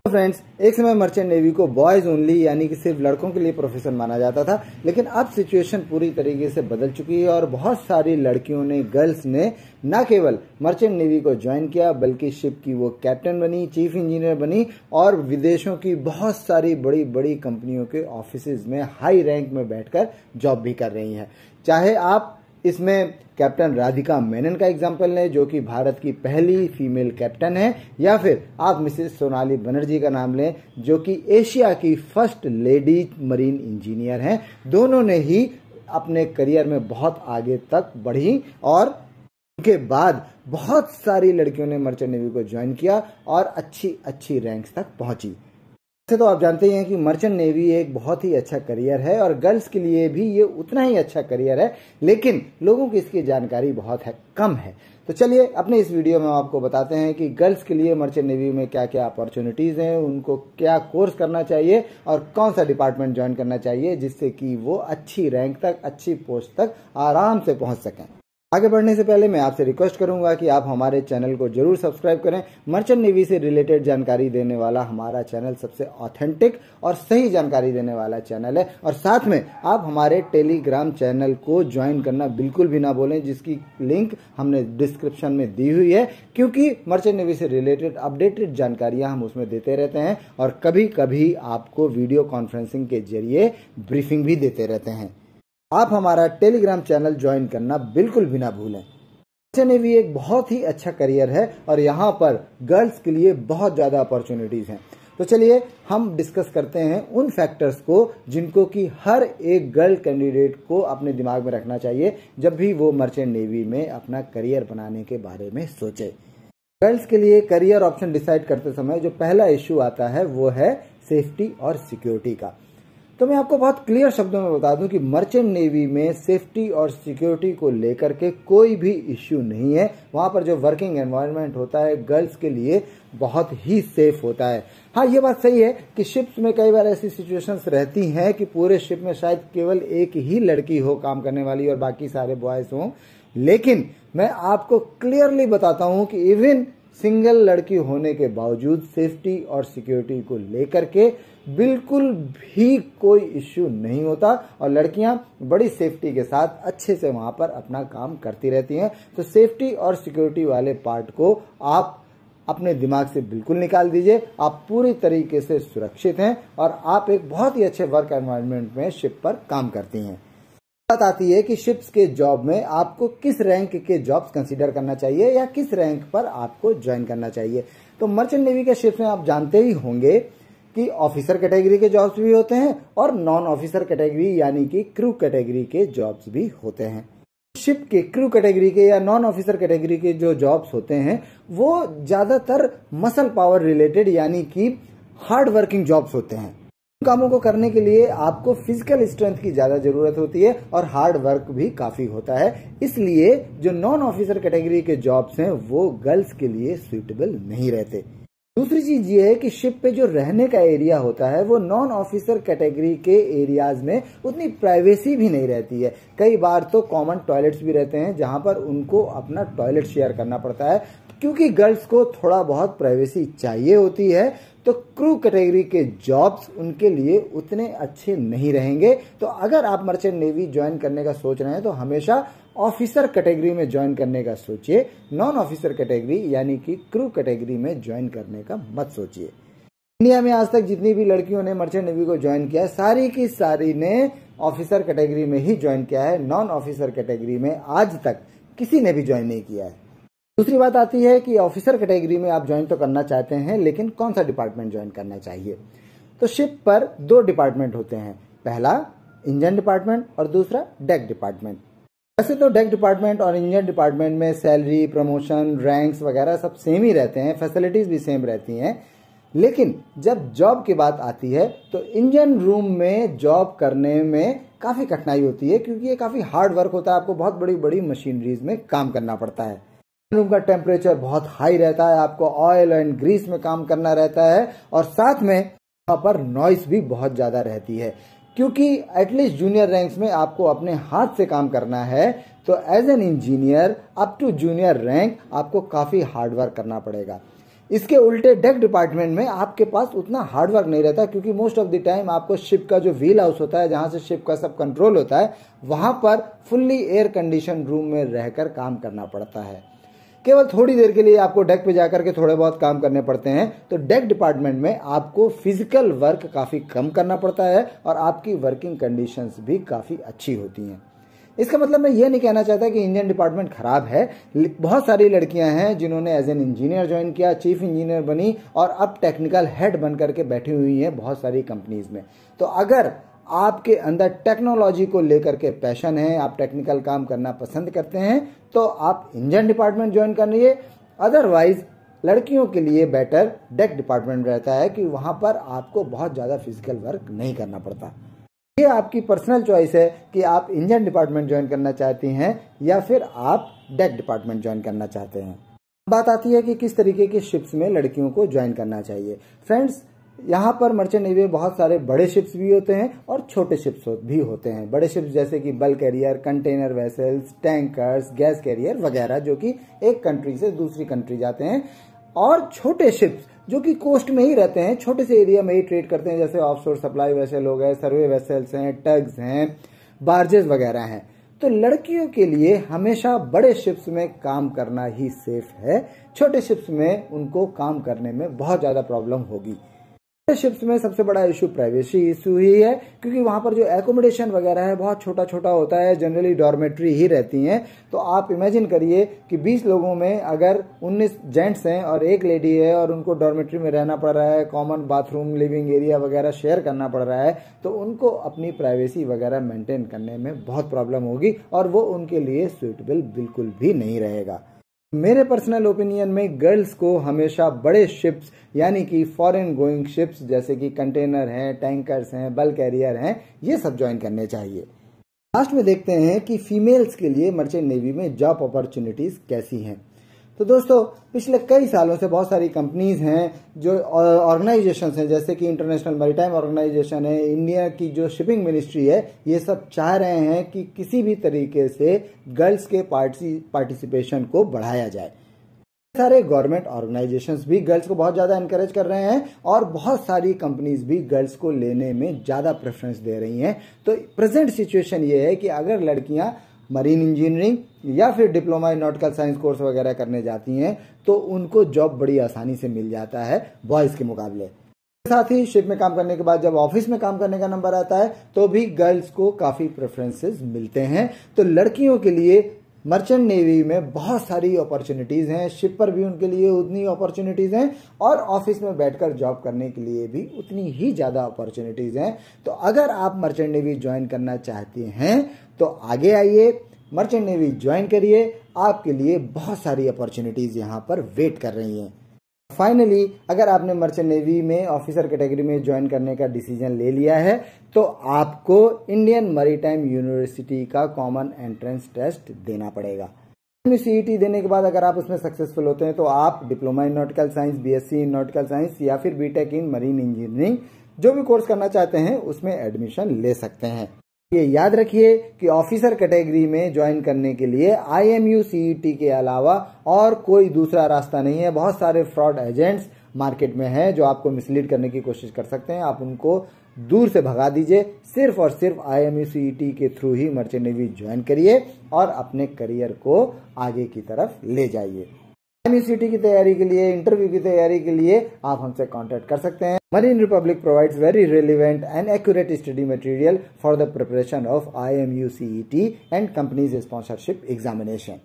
Friends, एक समय merchant navy को बॉयज ओनली यानी कि सिर्फ लड़कों के लिए प्रोफेशन माना जाता था, लेकिन अब सिचुएशन पूरी तरीके से बदल चुकी है और बहुत सारी लड़कियों ने, गर्ल्स ने न केवल मर्चेंट नेवी को ज्वाइन किया बल्कि शिप की वो कैप्टन बनी, चीफ इंजीनियर बनी और विदेशों की बहुत सारी बड़ी बड़ी कंपनियों के ऑफिसेज में हाई रैंक में बैठकर जॉब भी कर रही हैं। चाहे आप इसमें कैप्टन राधिका मेनन का एग्जाम्पल लें जो कि भारत की पहली फीमेल कैप्टन है, या फिर आप मिसेस सोनाली बनर्जी का नाम लें जो कि एशिया की फर्स्ट लेडी मरीन इंजीनियर हैं। दोनों ने ही अपने करियर में बहुत आगे तक बढ़ी और उनके बाद बहुत सारी लड़कियों ने मर्चेंट नेवी को ज्वाइन किया और अच्छी अच्छी रैंक्स तक पहुंची। वैसे तो आप जानते ही हैं कि मर्चेंट नेवी एक बहुत ही अच्छा करियर है और गर्ल्स के लिए भी ये उतना ही अच्छा करियर है, लेकिन लोगों की इसकी जानकारी बहुत कम है। तो चलिए अपने इस वीडियो में आपको बताते हैं कि गर्ल्स के लिए मर्चेंट नेवी में क्या क्या अपॉर्चुनिटीज हैं, उनको क्या कोर्स करना चाहिए और कौन सा डिपार्टमेंट ज्वाइन करना चाहिए जिससे कि वो अच्छी रैंक तक, अच्छी पोस्ट तक आराम से पहुंच सकें। आगे बढ़ने से पहले मैं आपसे रिक्वेस्ट करूंगा कि आप हमारे चैनल को जरूर सब्सक्राइब करें। मर्चेंट नेवी से रिलेटेड जानकारी देने वाला हमारा चैनल सबसे ऑथेंटिक और सही जानकारी देने वाला चैनल है, और साथ में आप हमारे टेलीग्राम चैनल को ज्वाइन करना बिल्कुल भी ना भूलें जिसकी लिंक हमने डिस्क्रिप्शन में दी हुई है, क्योंकि मर्चेंट नेवी से रिलेटेड अपडेटेड जानकारियां हम उसमें देते रहते हैं और कभी कभी आपको वीडियो कॉन्फ्रेंसिंग के जरिए ब्रीफिंग भी देते रहते हैं। आप हमारा टेलीग्राम चैनल ज्वाइन करना बिल्कुल भी ना भूलें। मर्चेंट नेवी एक बहुत ही अच्छा करियर है और यहाँ पर गर्ल्स के लिए बहुत ज्यादा अपॉर्चुनिटीज हैं। तो चलिए हम डिस्कस करते हैं उन फैक्टर्स को जिनको कि हर एक गर्ल कैंडिडेट को अपने दिमाग में रखना चाहिए जब भी वो मर्चेंट नेवी में अपना करियर बनाने के बारे में सोचे। गर्ल्स के लिए करियर ऑप्शन डिसाइड करते समय जो पहला इश्यू आता है वो है सेफ्टी और सिक्योरिटी का। तो मैं आपको बहुत क्लियर शब्दों में बता दूं कि मर्चेंट नेवी में सेफ्टी और सिक्योरिटी को लेकर के कोई भी इश्यू नहीं है। वहां पर जो वर्किंग एनवायरनमेंट होता है गर्ल्स के लिए बहुत ही सेफ होता है। हाँ, ये बात सही है कि शिप्स में कई बार ऐसी सिचुएशंस रहती हैं कि पूरे शिप में शायद केवल एक ही लड़की हो काम करने वाली और बाकी सारे बॉयज हों, लेकिन मैं आपको क्लियरली बताता हूं कि इवन सिंगल लड़की होने के बावजूद सेफ्टी और सिक्योरिटी को लेकर के बिल्कुल भी कोई इश्यू नहीं होता और लड़कियां बड़ी सेफ्टी के साथ अच्छे से वहां पर अपना काम करती रहती हैं। तो सेफ्टी और सिक्योरिटी वाले पार्ट को आप अपने दिमाग से बिल्कुल निकाल दीजिए। आप पूरी तरीके से सुरक्षित हैं और आप एक बहुत ही अच्छे वर्क एनवायरनमेंट में शिप पर काम करती हैं। बात आती है कि शिप्स के जॉब में आपको किस रैंक के जॉब्स कंसीडर करना चाहिए या किस रैंक पर आपको ज्वाइन करना चाहिए। तो मर्चेंट नेवी के शिप्स में आप जानते ही होंगे कि ऑफिसर कैटेगरी के जॉब्स भी होते हैं और नॉन ऑफिसर कैटेगरी यानी कि क्रू कैटेगरी के जॉब्स भी होते हैं। शिप के क्रू कैटेगरी के या नॉन ऑफिसर कैटेगरी के जो जॉब्स होते हैं वो ज्यादातर मसल पावर रिलेटेड यानी कि हार्ड वर्किंग जॉब्स होते हैं। कामों को करने के लिए आपको फिजिकल स्ट्रेंथ की ज्यादा जरूरत होती है और हार्ड वर्क भी काफी होता है, इसलिए जो नॉन ऑफिसर कैटेगरी के जॉब्स हैं वो गर्ल्स के लिए सुइटेबल नहीं रहते। दूसरी चीज ये है कि शिप पे जो रहने का एरिया होता है वो नॉन ऑफिसर कैटेगरी के एरियाज में उतनी प्राइवेसी भी नहीं रहती है। कई बार तो कॉमन टॉयलेट्स भी रहते हैं जहां पर उनको अपना टॉयलेट शेयर करना पड़ता है, क्योंकि गर्ल्स को थोड़ा बहुत प्राइवेसी चाहिए होती है। तो क्रू कैटेगरी के जॉब्स उनके लिए उतने अच्छे नहीं रहेंगे। तो अगर आप मर्चेंट नेवी ज्वाइन करने का सोच रहे हैं तो हमेशा ऑफिसर कैटेगरी में ज्वाइन करने का सोचिए, नॉन ऑफिसर कैटेगरी यानी कि क्रू कैटेगरी में ज्वाइन करने का मत सोचिए। इंडिया में आज तक जितनी भी लड़कियों ने मर्चेंट नेवी को ज्वाइन किया है सारी की सारी ने ऑफिसर कैटेगरी में ही ज्वाइन किया है। नॉन ऑफिसर कैटेगरी में आज तक किसी ने भी ज्वाइन नहीं किया है। दूसरी बात आती है कि ऑफिसर कैटेगरी में आप ज्वाइन तो करना चाहते हैं, लेकिन कौन सा डिपार्टमेंट ज्वाइन करना चाहिए। तो शिप पर दो डिपार्टमेंट होते हैं, पहला इंजन डिपार्टमेंट और दूसरा डेक डिपार्टमेंट। वैसे तो डेक डिपार्टमेंट और इंजन डिपार्टमेंट में सैलरी, प्रमोशन, रैंक्स वगैरह सब सेम ही रहते हैं, फैसिलिटीज भी सेम रहती हैं, लेकिन जब जॉब की बात आती है तो इंजन रूम में जॉब करने में काफी कठिनाई होती है, क्योंकि ये काफी हार्ड वर्क होता है। आपको बहुत बड़ी बड़ी मशीनरीज में काम करना पड़ता है। रूम का टेम्परेचर बहुत हाई रहता है, आपको ऑयल एंड ग्रीस में काम करना रहता है और साथ में वहां पर नॉइस भी बहुत ज्यादा रहती है, क्योंकि एटलीस्ट जूनियर रैंक्स में आपको अपने हाथ से काम करना है। तो as an engineer up to junior rank आपको काफी हार्ड वर्क करना पड़ेगा। इसके उल्टे डेक डिपार्टमेंट में आपके पास उतना हार्डवर्क नहीं रहता, क्योंकि मोस्ट ऑफ द टाइम आपको शिप का जो व्हील हाउस होता है, जहां से शिप का सब कंट्रोल होता है, वहां पर फुल्ली एयर कंडीशन रूम में रहकर काम करना पड़ता है। केवल थोड़ी देर के लिए आपको डेक पे जाकर के थोड़े बहुत काम करने पड़ते हैं। तो डेक डिपार्टमेंट में आपको फिजिकल वर्क काफी कम करना पड़ता है और आपकी वर्किंग कंडीशंस भी काफी अच्छी होती हैं। इसका मतलब मैं ये नहीं कहना चाहता कि इंडियन डिपार्टमेंट खराब है। बहुत सारी लड़कियां हैं जिन्होंने एज एन इंजीनियर ज्वाइन किया, चीफ इंजीनियर बनी और अब टेक्निकल हेड बन करके बैठी हुई हैं बहुत सारी कंपनीज में। तो अगर आपके अंदर टेक्नोलॉजी को लेकर के पैशन है, आप टेक्निकल काम करना पसंद करते हैं, तो आप इंजन डिपार्टमेंट ज्वाइन करिए। अदरवाइज लड़कियों के लिए बेटर डेक डिपार्टमेंट रहता है कि वहां पर आपको बहुत ज्यादा फिजिकल वर्क नहीं करना पड़ता। ये आपकी पर्सनल चॉइस है कि आप इंजन डिपार्टमेंट ज्वाइन करना चाहती हैं या फिर आप डेक डिपार्टमेंट ज्वाइन करना चाहते हैं। बात आती है कि किस तरीके की शिप्स में लड़कियों को ज्वाइन करना चाहिए। फ्रेंड्स, यहाँ पर मर्चेंट नेवी में बहुत सारे बड़े शिप्स भी होते हैं और छोटे शिप्स भी होते हैं। बड़े शिप्स जैसे कि bulk carrier, container vessels, tankers, gas carrier वगैरह, जो कि एक कंट्री से दूसरी कंट्री जाते हैं। और छोटे शिप्स जो कि कोस्ट में ही रहते हैं, छोटे से एरिया में ही ट्रेड करते हैं, जैसे ऑफशोर सप्लाई वेसल हो गए, सर्वे वेसल्स हैं, टग्स हैं, बार्जेस वगैरह हैं। तो लड़कियों के लिए हमेशा बड़े शिप्स में काम करना ही सेफ है। छोटे शिप्स में उनको काम करने में बहुत ज्यादा प्रॉब्लम होगी। शिप्स में सबसे बड़ा इशू प्राइवेसी इशू ही है, क्योंकि वहां पर जो एकोमोडेशन वगैरह है बहुत छोटा छोटा होता है, जनरली डॉर्मेट्री ही रहती हैं। तो आप इमेजिन करिए कि 20 लोगों में अगर 19 जेंट्स हैं और एक लेडी है और उनको डॉर्मेट्री में रहना पड़ रहा है, कॉमन बाथरूम, लिविंग एरिया वगैरह शेयर करना पड़ रहा है, तो उनको अपनी प्राइवेसी वगैरह मेंटेन करने में बहुत प्रॉब्लम होगी और वो उनके लिए सुइटेबल बिल्कुल भी नहीं रहेगा। मेरे पर्सनल ओपिनियन में गर्ल्स को हमेशा बड़े शिप्स यानी कि फॉरेन गोइंग शिप्स जैसे कि कंटेनर हैं, टैंकर्स हैं, बल्क कैरियर हैं, ये सब ज्वाइन करने चाहिए। लास्ट में देखते हैं कि फीमेल्स के लिए मर्चेंट नेवी में जॉब अपॉर्चुनिटीज कैसी हैं। तो दोस्तों, पिछले कई सालों से बहुत सारी कंपनीज हैं, जो ऑर्गेनाइजेशंस हैं, जैसे कि इंटरनेशनल मैरीटाइम ऑर्गेनाइजेशन है, इंडिया की जो शिपिंग मिनिस्ट्री है, ये सब चाह रहे हैं कि किसी भी तरीके से गर्ल्स के पार्टिसिपेशन को बढ़ाया जाए। सारे गवर्नमेंट ऑर्गेनाइजेशंस भी गर्ल्स को बहुत ज्यादा एनकरेज कर रहे हैं और बहुत सारी कंपनीज भी गर्ल्स को लेने में ज्यादा प्रेफरेंस दे रही हैं। तो प्रेजेंट सिचुएशन ये है कि अगर लड़कियां मरीन इंजीनियरिंग या फिर diploma in nautical science course वगैरह करने जाती हैं तो उनको जॉब बड़ी आसानी से मिल जाता है बॉयज के मुकाबले। साथ ही शिप में काम करने के बाद जब ऑफिस में काम करने का नंबर आता है तो भी गर्ल्स को काफी प्रेफरेंसेस मिलते हैं। तो लड़कियों के लिए मर्चेंट नेवी में बहुत सारी अपॉर्चुनिटीज हैं, शिप पर भी उनके लिए उतनी अपॉर्चुनिटीज हैं और ऑफिस में बैठकर जॉब करने के लिए भी उतनी ही ज्यादा अपॉर्चुनिटीज हैं। तो अगर आप मर्चेंट नेवी ज्वाइन करना चाहते हैं तो आगे आइए, मर्चेंट नेवी ज्वाइन करिए, आपके लिए बहुत सारी अपॉर्चुनिटीज यहाँ पर वेट कर रही हैं। फाइनली, अगर आपने मर्चेंट नेवी में ऑफिसर कैटेगरी में ज्वाइन करने का डिसीजन ले लिया है तो आपको इंडियन मैरीटाइम यूनिवर्सिटी का कॉमन एंट्रेंस टेस्ट देना पड़ेगा। सीईटी देने के बाद अगर आप उसमें सक्सेसफुल होते हैं तो आप diploma in nautical science, BSc in nautical science या फिर बीटेक इन मरीन इंजीनियरिंग जो भी कोर्स करना चाहते हैं उसमें एडमिशन ले सकते हैं। ये याद रखिए कि ऑफिसर कैटेगरी में ज्वाइन करने के लिए IMU CET के अलावा और कोई दूसरा रास्ता नहीं है। बहुत सारे फ्रॉड एजेंट्स मार्केट में हैं जो आपको मिसलीड करने की कोशिश कर सकते हैं। आप उनको दूर से भगा दीजिए, सिर्फ और सिर्फ IMU CET के थ्रू ही मर्चेंट नेवी ज्वाइन करिए और अपने करियर को आगे की तरफ ले जाइए। IMU CET की तैयारी के लिए, इंटरव्यू की तैयारी के लिए आप हमसे कांटेक्ट कर सकते हैं। Marine Republic provides very relevant and accurate study material for the preparation of IMU CET and company's sponsorship examination.